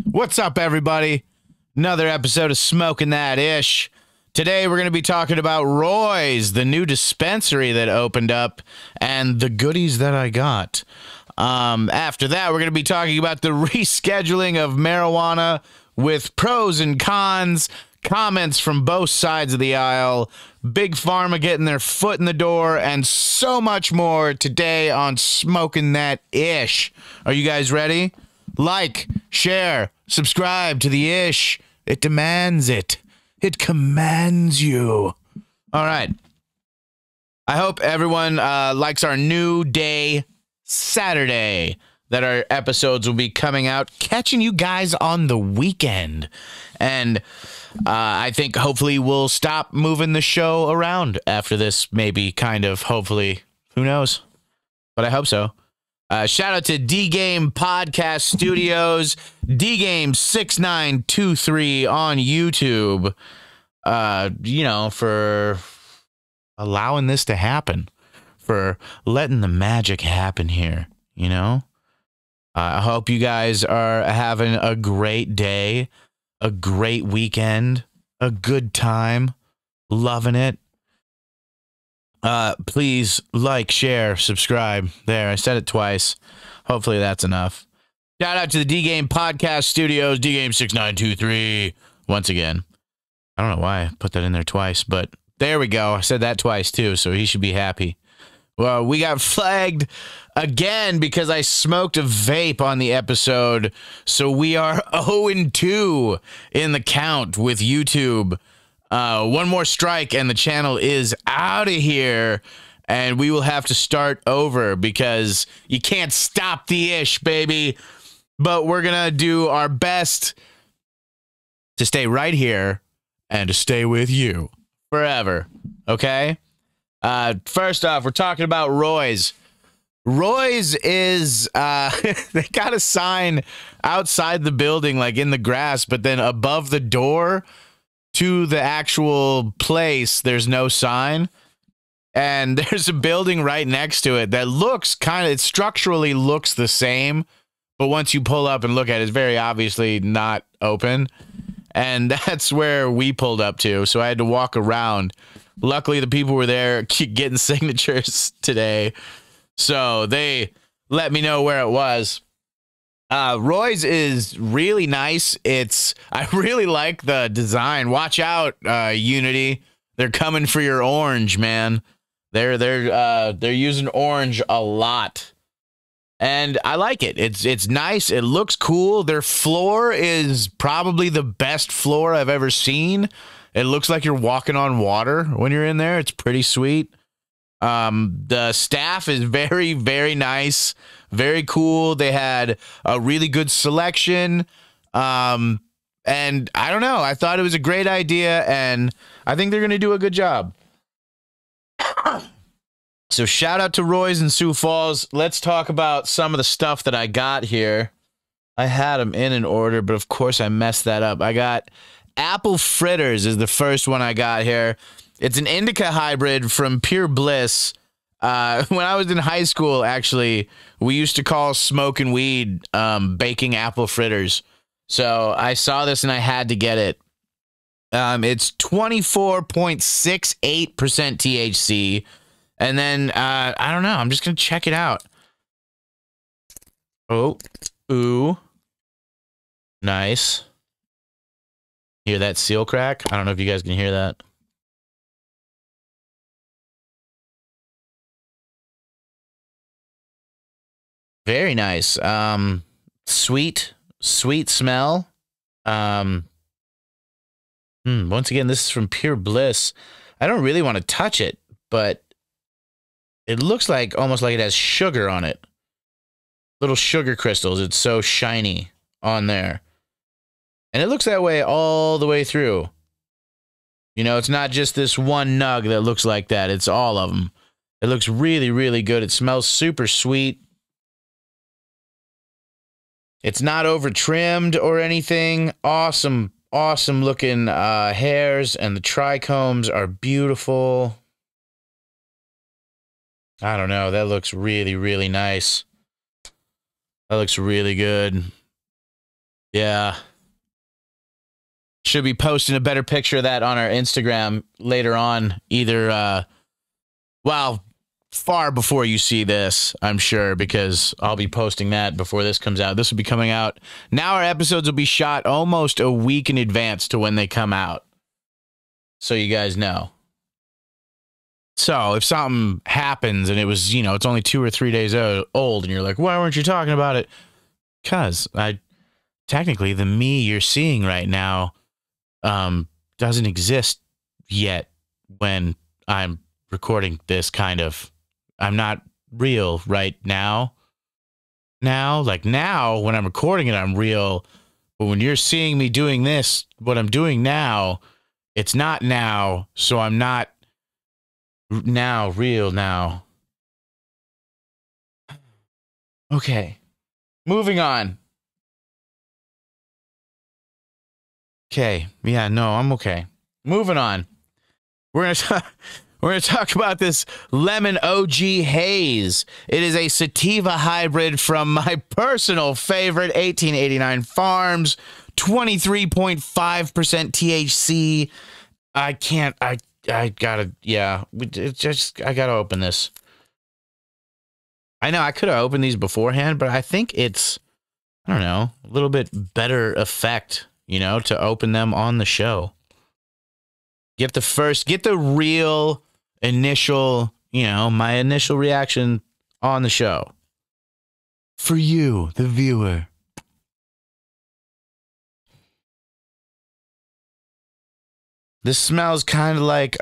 What's up, everybody? Another episode of Smoking That Ish. Today, we're going to be talking about ROYZZZ, the new dispensary that opened up, and the goodies that I got. After that, we're going to be talking about the rescheduling of marijuana with pros and cons, comments from both sides of the aisle, Big Pharma getting their foot in the door, and so much more today on Smoking That Ish. Are you guys ready? Like, share, subscribe to the ish. It demands it. It commands you. All right. I hope everyone likes our new day, Saturday, that our episodes will be coming out, catching you guys on the weekend. And I think hopefully we'll stop moving the show around after this, maybe, kind of, hopefully. Who knows? But I hope so. Shout out to D-Game Podcast Studios, D-Game6923 on YouTube, you know, for allowing this to happen, for letting the magic happen here, you know? I hope you guys are having a great day, a great weekend, a good time, loving it. Please like, share, subscribe. There, I said it twice. Hopefully that's enough. Shout out to the D-Game Podcast Studios, D-Game6923. Once again. I don't know why I put that in there twice, but there we go. I said that twice too, so he should be happy. Well, we got flagged again because I smoked a vape on the episode, so we are 0-2 in the count with YouTube. One more strike and the channel is out of here, and we will have to start over because you can't stop the ish, baby. But we're gonna do our best to stay right here and to stay with you forever. Okay. First off, we're talking about ROYZZZ. ROYZZZ is they got a sign outside the building, like in the grass, but then above the door to the actual place, there's no sign. And there's a building right next to it that looks it structurally looks the same, but once you pull up and look at it, it's very obviously not open. And that's where we pulled up to, so I had to walk around. Luckily, the people were there getting signatures today, so they let me know where it was. ROYZZZ is really nice. I really like the design. Watch out, Unity. They're coming for your orange, man. They're using orange a lot. And I like it. It's nice. It looks cool. Their floor is probably the best floor I've ever seen. It looks like you're walking on water when you're in there. It's pretty sweet. The staff is very, very nice. Very cool. They had a really good selection. And I don't know. I thought it was a great idea, and I think they're going to do a good job. So shout out to ROYZZZ and Sioux Falls. Let's talk about some of the stuff that I got here. I had them in an order, but of course I messed that up. I got apple fritters is the first one I got here. It's an indica hybrid from Pure Bliss. When I was in high school, actually, we used to call smoking weed baking apple fritters. So I saw this and I had to get it. It's 24.68% THC. And then, I don't know. I'm just going to check it out. Oh, ooh. Nice. Hear that seal crack? I don't know if you guys can hear that. Very nice. Sweet smell. Once again, this is from Pure Bliss. I don't really want to touch it, but it looks like almost like it has sugar on it. Little sugar crystals. It's so shiny on there. And it looks that way all the way through. You know, it's not just this one nug that looks like that. It's all of them. It looks really, really good. It smells super sweet. It's not over trimmed or anything. Awesome, awesome looking hairs, and the trichomes are beautiful. I don't know. That looks really, really nice. That looks really good. Yeah. Should be posting a better picture of that on our Instagram later on, either, well, far before you see this, I'm sure, because I'll be posting that before this comes out. This will be coming out. Now our episodes will be shot almost a week in advance to when they come out. So you guys know. So if something happens and it was, you know, it's only 2 or 3 days old and you're like, why weren't you talking about it? Because technically the me you're seeing right now doesn't exist yet when I'm recording this kind of. I'm not real right now. Like now when I'm recording it, I'm real. But when you're seeing me doing this, what I'm doing now, it's not now. So I'm not now real now. Okay. Moving on. Okay. Yeah, no, I'm okay. Moving on. We're gonna talk about this Lemon OG Haze. It is a sativa hybrid from my personal favorite 1889 Farms, 23.5% THC. I gotta, yeah, I gotta open this. I know I could have opened these beforehand, but I think it's, I don't know, a little bit better effect, you know, to open them on the show. Get the real initial, you know, my initial reaction on the show. For you, the viewer. This smells kind of like,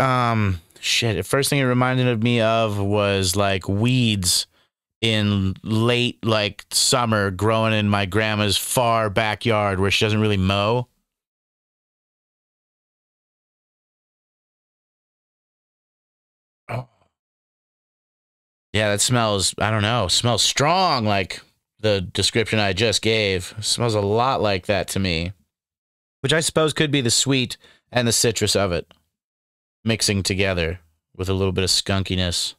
shit. The first thing it reminded me of was like weeds in late, like summer growing in my grandma's far backyard where she doesn't really mow. Oh. Yeah, that smells, I don't know, smells strong like the description I just gave. It smells a lot like that to me, which I suppose could be the sweet and the citrus of it mixing together with a little bit of skunkiness.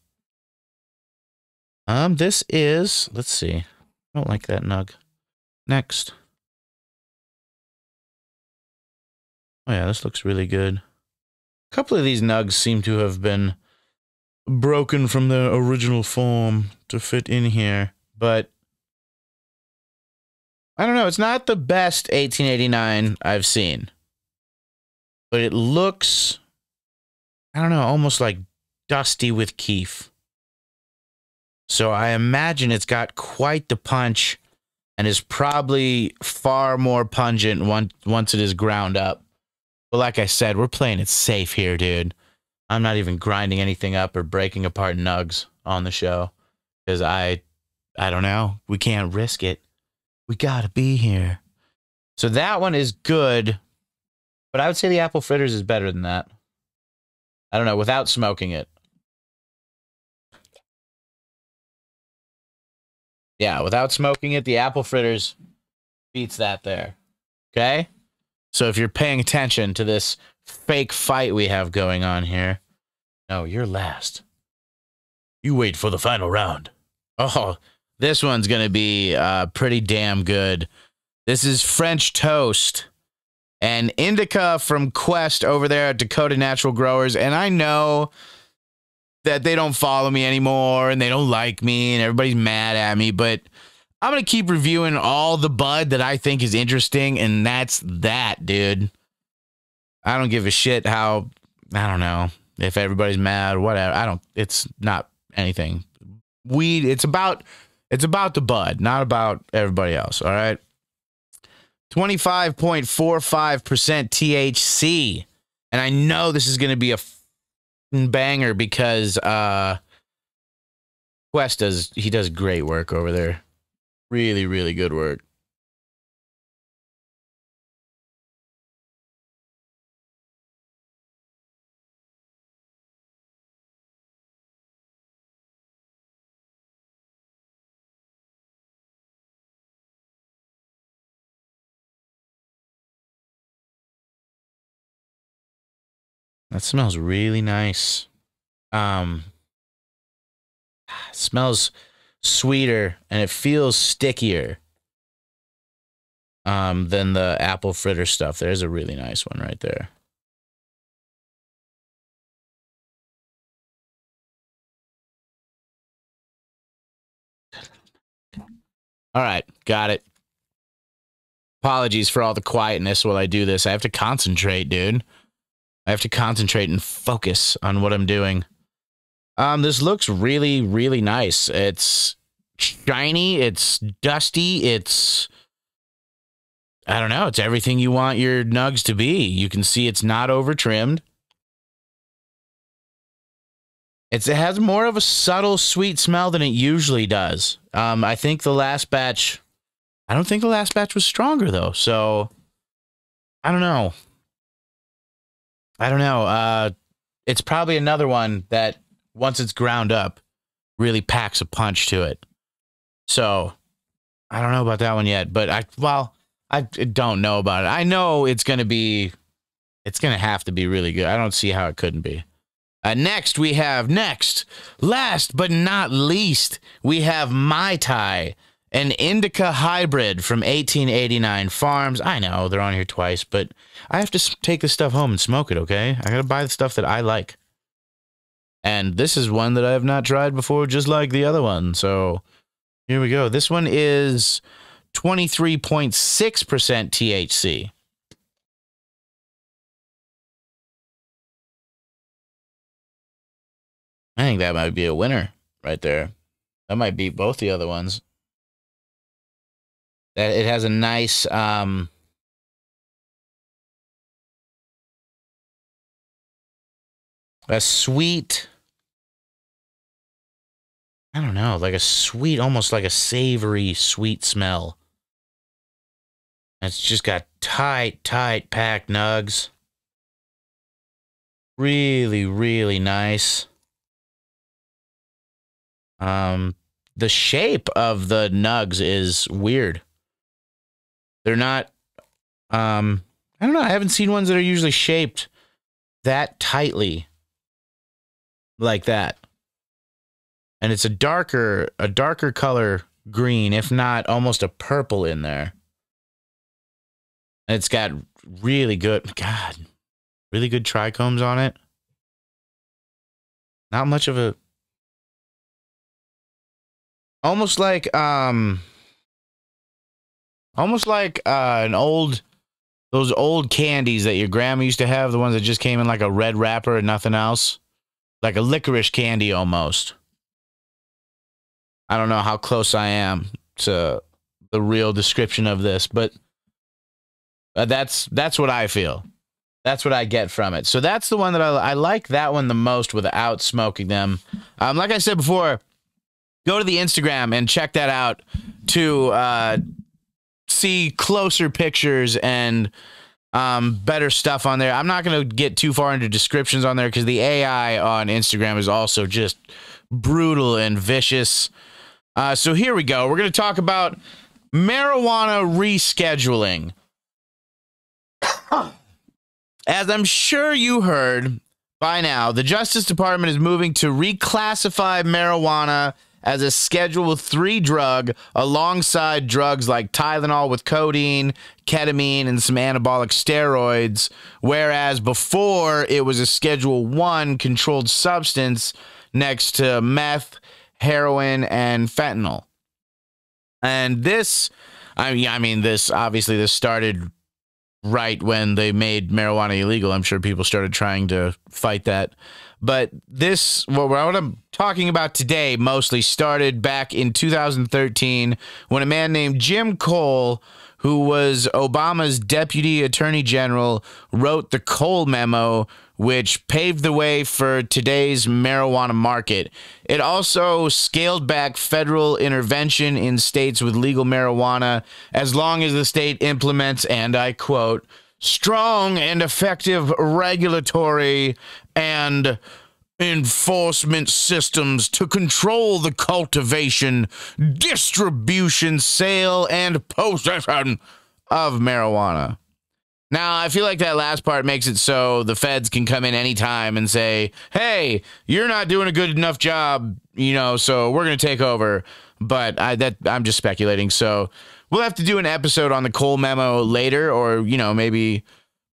This is, let's see. I don't like that nug. Next. Oh yeah, this looks really good. A couple of these nugs seem to have been broken from their original form to fit in here, but I don't know. It's not the best 1889 I've seen, but it looks, I don't know, almost like dusty with keef. So I imagine it's got quite the punch and is probably far more pungent once it is ground up. But like I said, we're playing it safe here, dude. I'm not even grinding anything up or breaking apart nugs on the show because I don't know. We can't risk it. We gotta be here. So that one is good, but I would say the apple fritters is better than that. I don't know, without smoking it. Yeah, without smoking it, the apple fritters beats that there. Okay? So if you're paying attention to this fake fight we have going on here, no, you're last. You wait for the final round. Oh, this one's going to be pretty damn good. This is French Toast and Indica from Quest over there at Dakota Natural Growers. And I know that they don't follow me anymore and they don't like me and everybody's mad at me, but I'm going to keep reviewing all the bud that I think is interesting, and that's that, dude. I don't give a shit how, I don't know, if everybody's mad, whatever. It's not anything. Weed, it's about the bud, not about everybody else, all right? 25.45% THC. And I know this is going to be a banger because Quest does great work over there. Really, really good work. That smells really nice. Smells sweeter and it feels stickier. than the apple fritter stuff. There's a really nice one right there. All right, got it. Apologies for all the quietness while I do this. I have to concentrate, dude. I have to concentrate and focus on what I'm doing. This looks really, really nice. It's shiny, it's dusty, it's... I don't know, it's everything you want your nugs to be. You can see it's not over-trimmed. It has more of a subtle, sweet smell than it usually does. I think the last batch... I don't think the last batch was stronger, though, so... I don't know. I don't know. It's probably another one that, once it's ground up, really packs a punch to it. So, I don't know about that one yet, but I don't know about it. I know it's going to have to be really good. I don't see how it couldn't be. Next, last but not least, we have Mai Tai, an indica hybrid from 1889 Farms. I know, they're on here twice, but I have to take this stuff home and smoke it, okay? I gotta buy the stuff that I like. And this is one that I have not tried before, just like the other one. So, here we go. This one is 23.6% THC. I think that might be a winner right there. That might beat both the other ones. That it has a nice a sweet, I don't know, like a sweet, almost like a savory sweet smell. It's just got tight packed nugs. Really, really nice. The shape of the nugs is weird. They're not, I don't know, I haven't seen ones that are usually shaped that tightly like that. And it's a darker color green, if not almost a purple in there. And it's got really good trichomes on it. Not much of a, almost like those old candies that your grandma used to have, the ones that just came in like a red wrapper and nothing else. Like a licorice candy almost. I don't know how close I am to the real description of this, but that's what I feel. That's what I get from it. So that's the one that I like that one the most without smoking them. Like I said before, go to the Instagram and check that out to see closer pictures and better stuff on there. I'm not going to get too far into descriptions on there because the AI on Instagram is also just brutal and vicious. So here we go. We're going to talk about marijuana rescheduling. As I'm sure you heard by now, the Justice Department is moving to reclassify marijuana as a Schedule III drug alongside drugs like Tylenol with codeine, ketamine, and some anabolic steroids, whereas before it was a Schedule I controlled substance next to meth, heroin, and fentanyl. And this, I mean, this started right when they made marijuana illegal. I'm sure people started trying to fight that. But this, what I'm talking about today, mostly started back in 2013 when a man named Jim Cole, who was Obama's deputy attorney general, wrote the Cole Memo, which paved the way for today's marijuana market. It also scaled back federal intervention in states with legal marijuana as long as the state implements, and I quote, strong and effective regulatory and enforcement systems to control the cultivation, distribution, sale, and possession of marijuana. Now, I feel like that last part makes it so the feds can come in anytime and say, hey, you're not doing a good enough job, you know, so we're going to take over. But I'm just speculating. So we'll have to do an episode on the Cole memo later, or, you know, maybe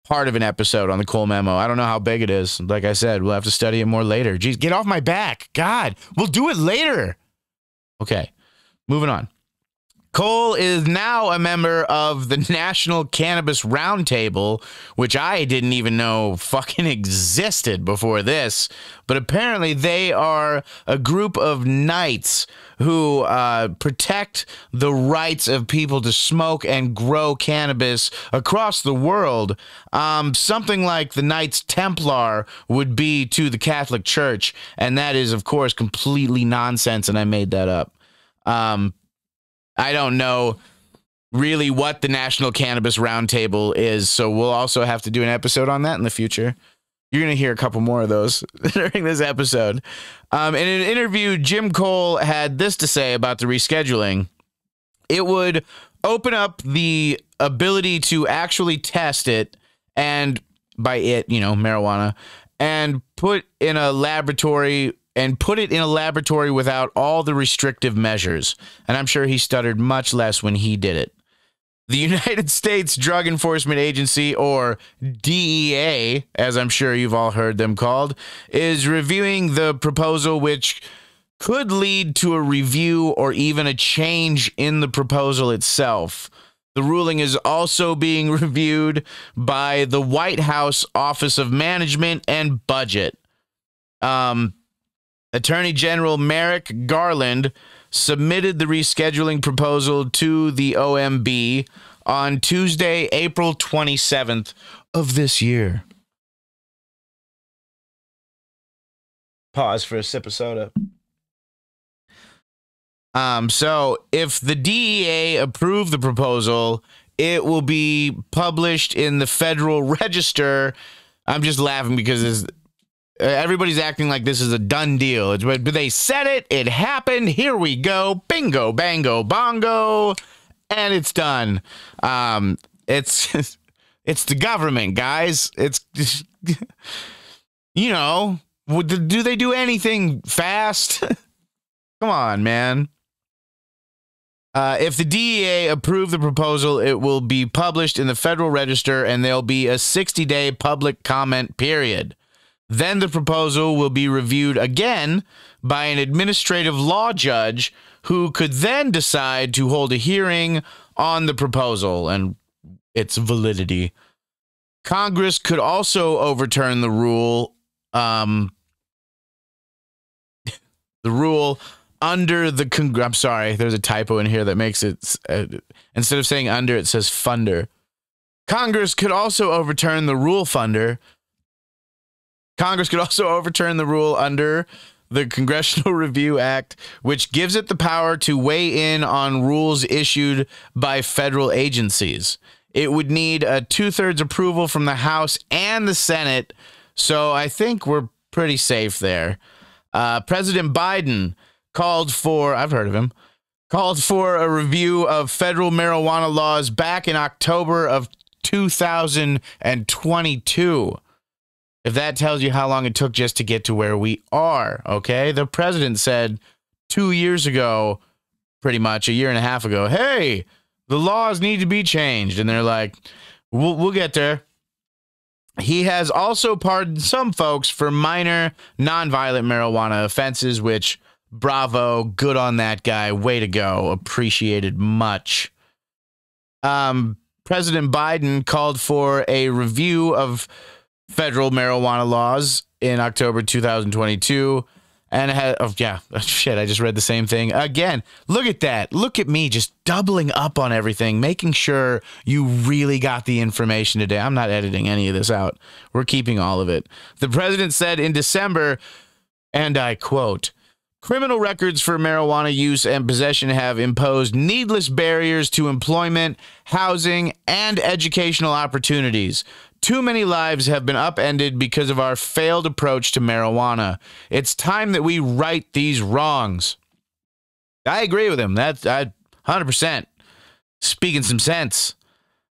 part of an episode on the Cole memo. I don't know how big it is. Like I said, we'll have to study it more later. Jeez, get off my back. God, we'll do it later. Okay, moving on. Cole is now a member of the National Cannabis Roundtable, which I didn't even know fucking existed before this. But apparently they are a group of knights who protect the rights of people to smoke and grow cannabis across the world. Something like the Knights Templar would be to the Catholic Church. And that is, of course, completely nonsense, and I made that up. I don't know really what the National Cannabis Roundtable is, so we'll also have to do an episode on that in the future. You're going to hear a couple more of those during this episode. In an interview, Jim Cole had this to say about the rescheduling. It would open up the ability to actually test it, and by it, you know, marijuana, and put in a laboratory without all the restrictive measures. And I'm sure he stuttered much less when he did it. The United States Drug Enforcement Agency, or DEA, as I'm sure you've all heard them called, is reviewing the proposal, which could lead to a review or even a change in the proposal itself. The ruling is also being reviewed by the White House Office of Management and Budget. Attorney General Merrick Garland submitted the rescheduling proposal to the OMB on Tuesday, April 27th of this year. Pause for a sip of soda. So if the DEA approve the proposal, it will be published in the Federal Register. I'm just laughing because everybody's acting like this is a done deal. But they said it. It happened. Here we go. Bingo, bango, bongo. And it's done. It's the government, guys. It's, you know, do they do anything fast? Come on, man. If the DEA approve the proposal, it will be published in the Federal Register, and there'll be a 60-day public comment period. Then the proposal will be reviewed again by an administrative law judge who could then decide to hold a hearing on the proposal and its validity. Congress could also overturn the rule, under the I'm sorry, there's a typo in here that makes it, instead of saying under, it says funder. Congress could also overturn the rule funder. Congress could also overturn the rule under the Congressional Review Act, which gives it the power to weigh in on rules issued by federal agencies. It would need a 2/3 approval from the House and the Senate, so I think we're pretty safe there. President Biden called for a review of federal marijuana laws back in October of 2022. If that tells you how long it took just to get to where we are, okay? The president said 2 years ago, pretty much a year and a half ago, hey, the laws need to be changed. And they're like, we'll get there. He has also pardoned some folks for minor nonviolent marijuana offenses, which, bravo, good on that guy. Way to go. Appreciated much. President Biden called for a review of federal marijuana laws in October 2022 and had, oh yeah, shit, I just read the same thing again. Look at that. Look at me just doubling up on everything, making sure you really got the information today. I'm not editing any of this out. We're keeping all of it. The president said in December, and I quote, "Criminal records for marijuana use and possession have imposed needless barriers to employment, housing, and educational opportunities. Too many lives have been upended because of our failed approach to marijuana. It's time that we right these wrongs." I agree with him. That's 100%. Speaking some sense.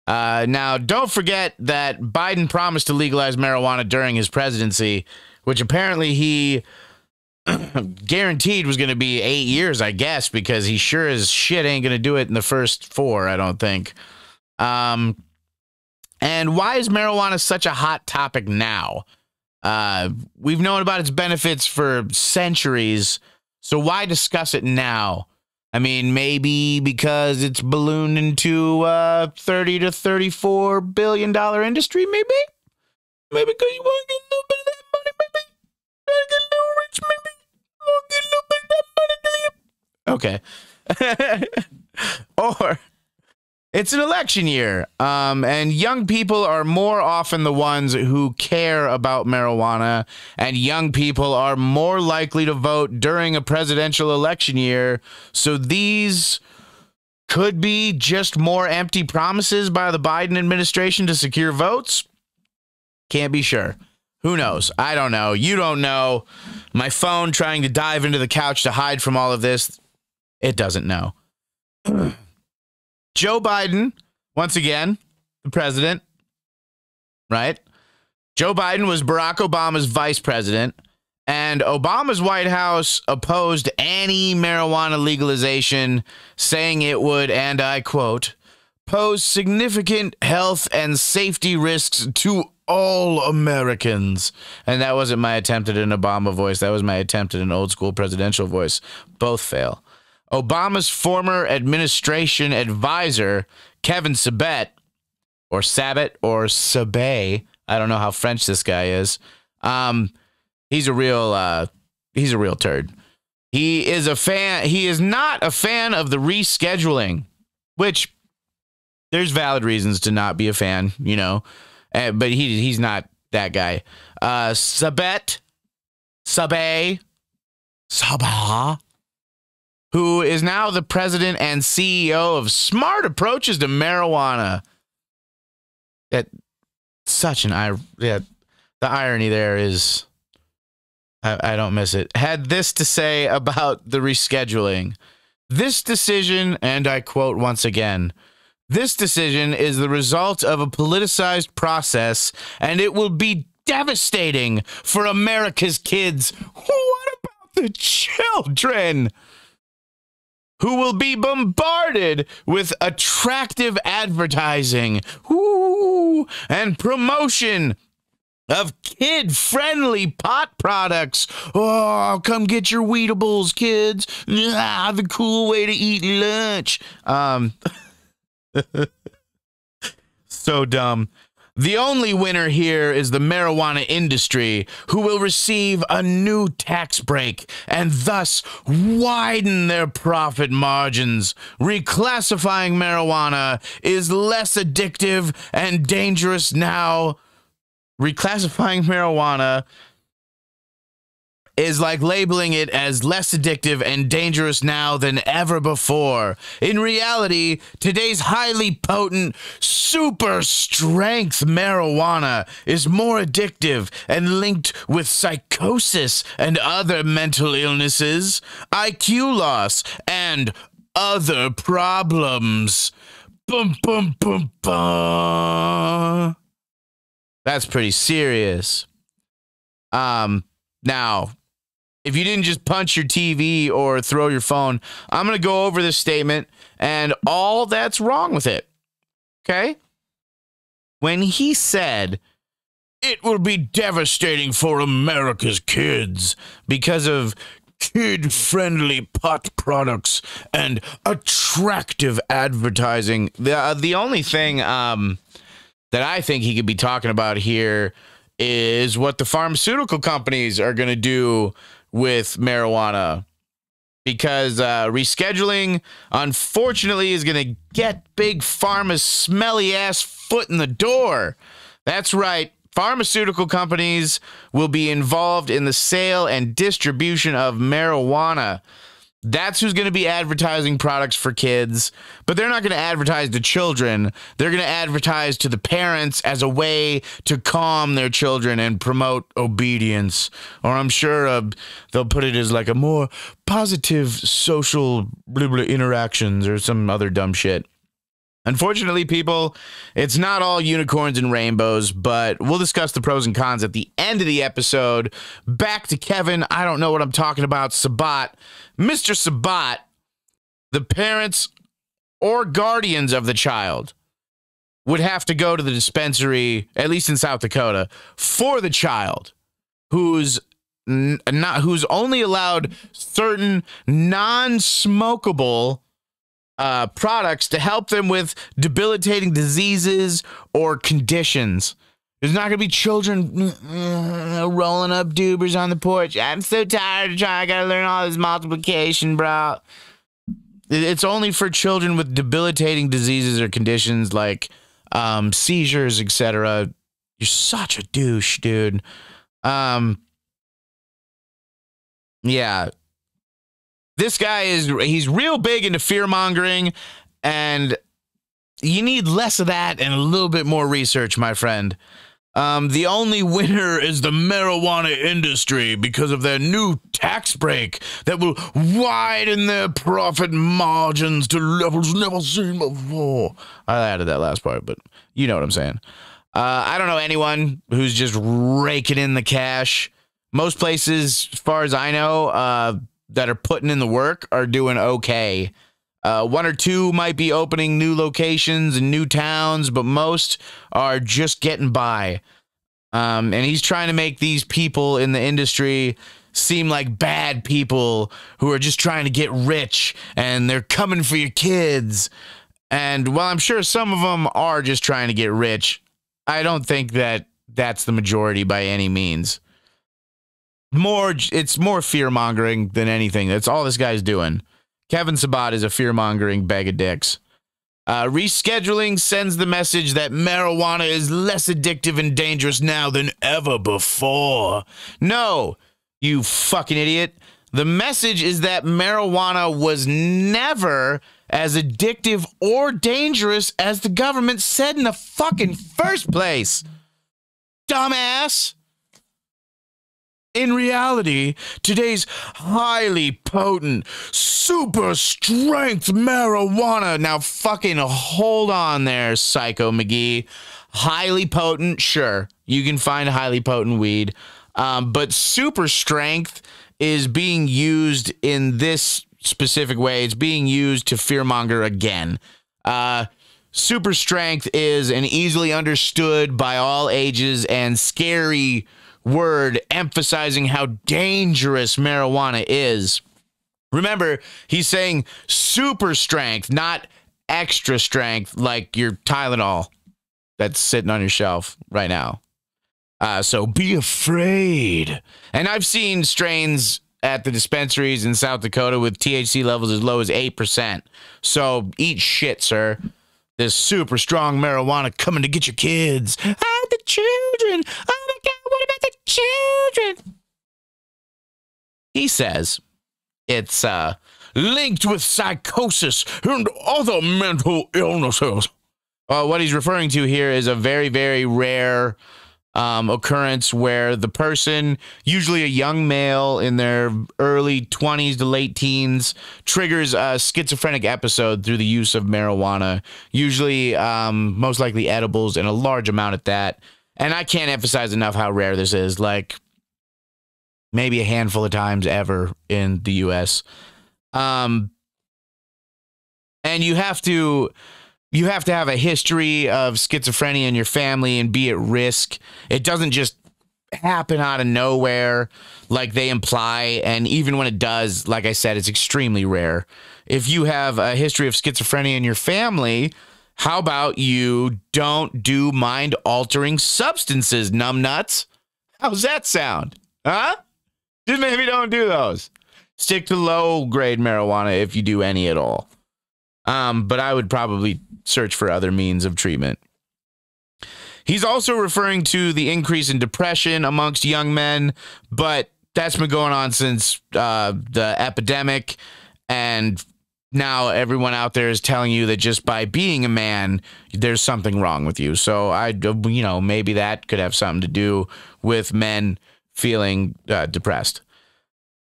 Now, don't forget that Biden promised to legalize marijuana during his presidency, which apparently he guaranteed was going to be 8 years, I guess, because he sure as shit ain't going to do it in the first 4, I don't think. And why is marijuana such a hot topic now? We've known about its benefits for centuries, so why discuss it now? I mean, maybe because it's ballooned into a $30 to $34 billion industry, maybe? Maybe because you want to get a little bit of that money, maybe? Get a little rich, maybe? Get a little bit of that money, okay. Or it's an election year, and young people are more often the ones who care about marijuana, and young people are more likely to vote during a presidential election year, so these could be just more empty promises by the Biden administration to secure votes. Can't be sure. Who knows? I don't know. You don't know. My phone trying to dive into the couch to hide from all of this, it doesn't know. Joe Biden, once again, the president, right? Joe Biden was Barack Obama's vice president, and Obama's White House opposed any marijuana legalization, saying it would, and I quote, pose significant health and safety risks to all Americans. And that wasn't my attempt at an Obama voice. That was my attempt at an old school presidential voice. Both fail. Obama's former administration advisor, Kevin Sabet, or Sabat, or Sabet, I don't know how French this guy is. He's a real turd. He is a fan. He is not a fan of the rescheduling, which there's valid reasons to not be a fan, you know. But he's not that guy. Sabet, who is now the president and CEO of Smart Approaches to Marijuana. That such an the irony there is, I don't miss it. Had this to say about the rescheduling. This decision, and I quote once again, this decision is the result of a politicized process, and it will be devastating for America's kids. What about the children? Who will be bombarded with attractive advertising and promotion of kid-friendly pot products. Oh, come get your Weedables, kids. The cool way to eat lunch. So dumb. The only winner here is the marijuana industry, who will receive a new tax break and thus widen their profit margins. Reclassifying marijuana is less addictive and dangerous now. Reclassifying marijuana is like labeling it as less addictive and dangerous now than ever before. In reality, today's highly potent, super strength marijuana is more addictive and linked with psychosis and other mental illnesses, IQ loss, and other problems. Bum, bum, bum, bum. That's pretty serious. Now, if you didn't just punch your TV or throw your phone, I'm going to go over this statement and all that's wrong with it. Okay? When he said, it will be devastating for America's kids because of kid-friendly pot products and attractive advertising, the only thing that I think he could be talking about here is what the pharmaceutical companies are going to do with marijuana, because rescheduling, unfortunately, is going to get Big Pharma's smelly-ass foot in the door. That's right. Pharmaceutical companies will be involved in the sale and distribution of marijuana. That's who's going to be advertising products for kids, but they're not going to advertise to children. They're going to advertise to the parents as a way to calm their children and promote obedience. Or I'm sure they'll put it as like a more positive social interactions or some other dumb shit. Unfortunately, people, it's not all unicorns and rainbows, but we'll discuss the pros and cons at the end of the episode. Back to Kevin. I don't know what I'm talking about. Sabat. Mr. Sabat, the parents or guardians of the child would have to go to the dispensary, at least in South Dakota, for the child who's only allowed certain non-smokable products to help them with debilitating diseases or conditions. There's not going to be children rolling up dubers on the porch. I'm so tired of trying. I got to learn all this multiplication, bro. It's only for children with debilitating diseases or conditions like seizures, etc. You're such a douche, dude. Yeah. This guy he's real big into fear-mongering, and you need less of that and a little bit more research, my friend. The only winner is the marijuana industry because of their new tax break that will widen their profit margins to levels never seen before. I added that last part, but you know what I'm saying. I don't know anyone who's just raking in the cash. Most places, as far as I know, that are putting in the work are doing okay. One or two might be opening new locations and new towns, but most are just getting by. And he's trying to make these people in the industry seem like bad people who are just trying to get rich and they're coming for your kids. And while I'm sure some of them are just trying to get rich, I don't think that that's the majority by any means. It's more fear-mongering than anything. That's all this guy's doing. Kevin Sabat is a fear-mongering bag of dicks. Rescheduling sends the message that marijuana is less addictive and dangerous now than ever before. No, you fucking idiot. The message is that marijuana was never as addictive or dangerous as the government said in the fucking first place. Dumbass. In reality, today's highly potent, super strength marijuana. Now fucking hold on there, Psycho McGee. Highly potent, sure. You can find highly potent weed. But super strength is being used in this specific way. It's being used to fearmonger again. Super strength is an easily understood by all ages and scary word emphasizing how dangerous marijuana is. Remember, he's saying super strength, not extra strength like your Tylenol that's sitting on your shelf right now. So be afraid. And I've seen strains at the dispensaries in South Dakota with THC levels as low as 8%. So eat shit, sir. This super strong marijuana coming to get your kids. Ah, the children. Oh my God, what about the children? He says it's linked with psychosis and other mental illnesses. What he's referring to here is a very, very rare occurrence where the person, usually a young male in their early 20s to late teens, triggers a schizophrenic episode through the use of marijuana, usually most likely edibles, and a large amount at that. And I can't emphasize enough how rare this is, like maybe a handful of times ever in the US. And you have to have a history of schizophrenia in your family and be at risk. It doesn't just happen out of nowhere like they imply. And even when it does, like I said, it's extremely rare. If you have a history of schizophrenia in your family, how about you don't do mind-altering substances, numbnuts? How's that sound? Huh? Just maybe don't do those. Stick to low-grade marijuana if you do any at all. But I would probably search for other means of treatment. He's also referring to the increase in depression amongst young men, but that's been going on since the epidemic, and now everyone out there is telling you that just by being a man, there's something wrong with you. So maybe that could have something to do with men feeling depressed.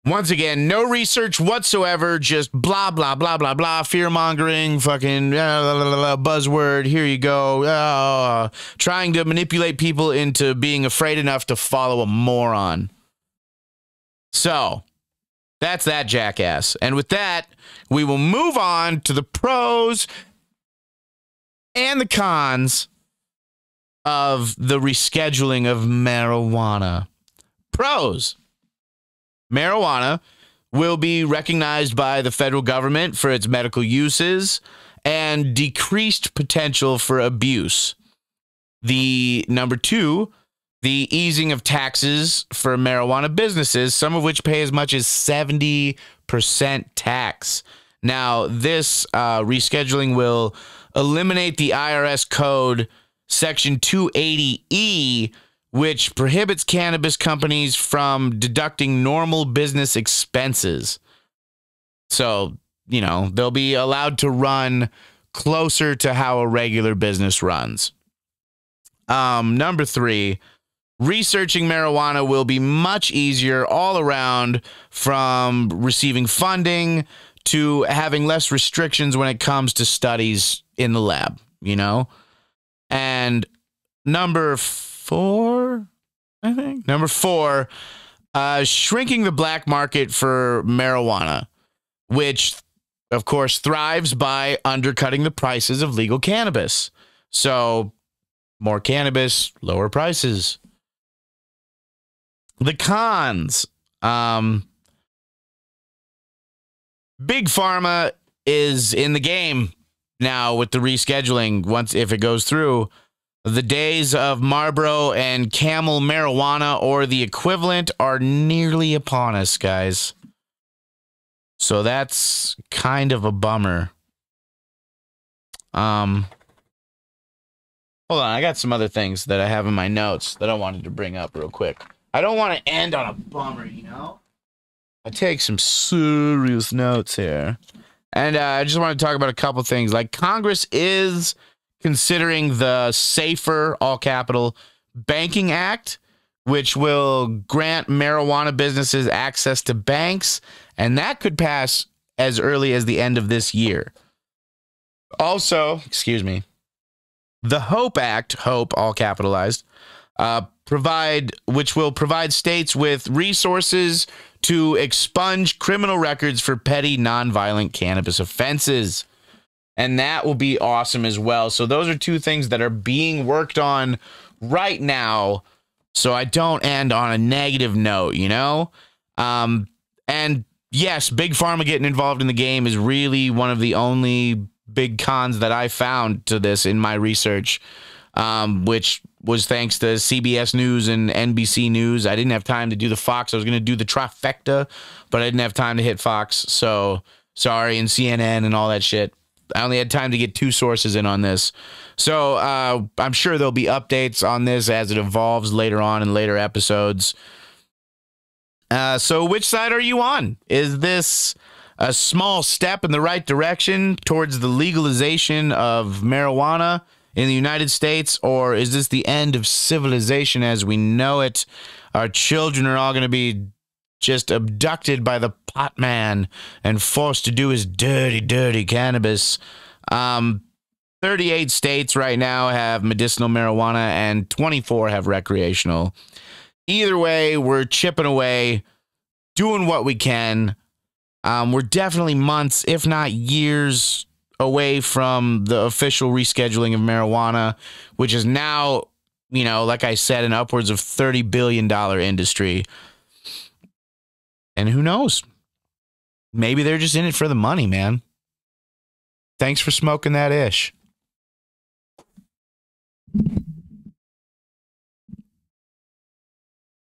Once again, no research whatsoever, just blah, blah, blah, blah, blah, fear-mongering, fucking buzzword, here you go, trying to manipulate people into being afraid enough to follow a moron. So, that's that jackass. And with that, we will move on to the pros and the cons of the rescheduling of marijuana. Pros. Marijuana will be recognized by the federal government for its medical uses and decreased potential for abuse. The number two, the easing of taxes for marijuana businesses, some of which pay as much as 70% tax. Now, this rescheduling will eliminate the IRS code section 280E, which prohibits cannabis companies from deducting normal business expenses. So, you know, they'll be allowed to run closer to how a regular business runs. Number three, researching marijuana will be much easier all around, from receiving funding to having less restrictions when it comes to studies in the lab, you know? And number four, I think. Number four, shrinking the black market for marijuana, which, of course, thrives by undercutting the prices of legal cannabis. So, more cannabis, lower prices. The cons. Big Pharma is in the game now with the rescheduling. Once, if it goes through, the days of Marlboro and Camel marijuana or the equivalent are nearly upon us, guys. So that's kind of a bummer. Hold on, I got some other things that I have in my notes that I wanted to bring up real quick. I don't want to end on a bummer, you know? I take some serious notes here. And I just want to talk about a couple things. Like, Congress is considering the SAFER, all capital, Banking Act, which will grant marijuana businesses access to banks, and that could pass as early as the end of this year. Also, the HOPE Act, HOPE, all capitalized, which will provide states with resources to expunge criminal records for petty nonviolent cannabis offenses. And that will be awesome as well. So those are two things that are being worked on right now, so I don't end on a negative note, you know? And yes, Big Pharma getting involved in the game is really one of the only big cons that I found to this in my research, which was thanks to CBS News and NBC News. I didn't have time to do the Fox. I was going to do the trifecta, but I didn't have time to hit Fox. So sorry, and CNN and all that shit. I only had time to get two sources in on this. So I'm sure there'll be updates on this as it evolves later on in later episodes. So which side are you on? Is this a small step in the right direction towards the legalization of marijuana in the United States, or is this the end of civilization as we know it? Our children are all going to be just abducted by the pot man and forced to do his dirty, dirty cannabis. 38 states right now have medicinal marijuana and 24 have recreational. Either way, we're chipping away, doing what we can. We're definitely months, if not years, away from the official rescheduling of marijuana, which is now, you know, like I said, an upwards of $30 billion industry. And who knows? Maybe they're just in it for the money, man. Thanks for smoking that ish.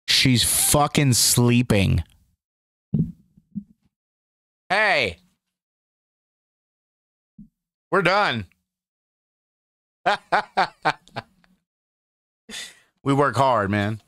She's fucking sleeping. Hey. We're done. We work hard, man.